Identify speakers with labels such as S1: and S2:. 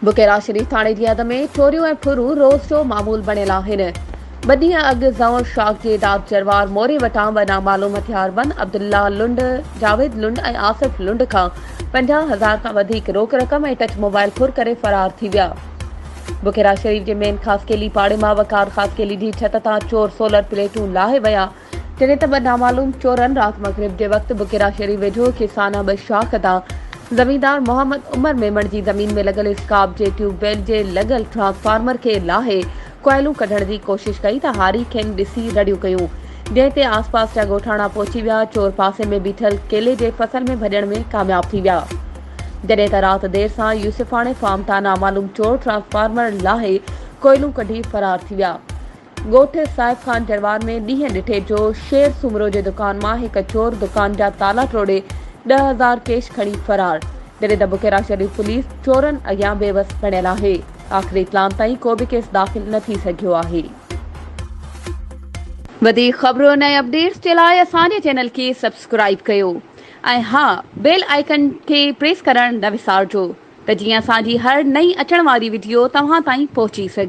S1: बुकेरा शरीफ थाणे जी हद में चोरियूं ऐं फुरूं रोज़ जो मामूल बणियल आहिनि। 2 ॾींहं अॻु ज़वर शाख जे दाद जरवार मोरे वटां नामालूम हथियारबंद अब्दुल्ला लुंड, जावेद लुंड ऐं आसिफ लुंड खां 50,000 खां वधीक रोक रक़म ऐं टच मोबाइल फुर करे फरार थी विया। बुकेरा शरीफ जे मेन ख़ासकेली पाड़े मां वकार ख़ासकेली जी छत तां चोर सोलर प्लेटूं लाहे विया। जॾहिं त 2 नामालूम चोरनि राति मग़रिब जे वक़्तु बुकेरा शरीफ वेझो किसाना 2 शाख तां ज़मींदार मोहम्मद उमर मेमण जी ज़मीन में लॻल स्काप जे ट्यूबवेल जे लॻल ट्रांसफार्मर खे लाहे कोयलूं कढण जी कोशिश कई त हारी खेनि ॾिसी रड़ियूं कयूं, जंहिं ते आसपास जा ॻोठाणा पहुची विया। चोर पासे में बीठल केले जे फसल में भॼण में कामयाब थी विया। जॾहिं त राति देर सां यूसुफाणे फार्म तां नामालूम चोर ट्रांसफार्मर लाहे कोयलूं कढी फरार थी विया। ॻोठ साहिब खान जरवार में ॾींहं ॾिठे जो शेर सुमरो जे दुकान मां हिकु चोर दुकान जा ताला टोड़े 10,000 कैश खणी फरार। जॾहिं त बुकेरा शरीफ पुलिस चोरनि अॻियां बेवस बणियल आहे। आख़िरी इत्लाम ताईं को बि केस दाख़िल न थी सघियो आहे। वधीक ख़बरूं ऐं अपडेट्स जे लाइ असांजे चैनल खे सब्सक्राइब कयो ऐं हा, बेल आइकन खे प्रेस करणु न विसारिजो त जीअं असांजी हर नई अचण वारी वीडियो तव्हां ताईं पहुची सघे।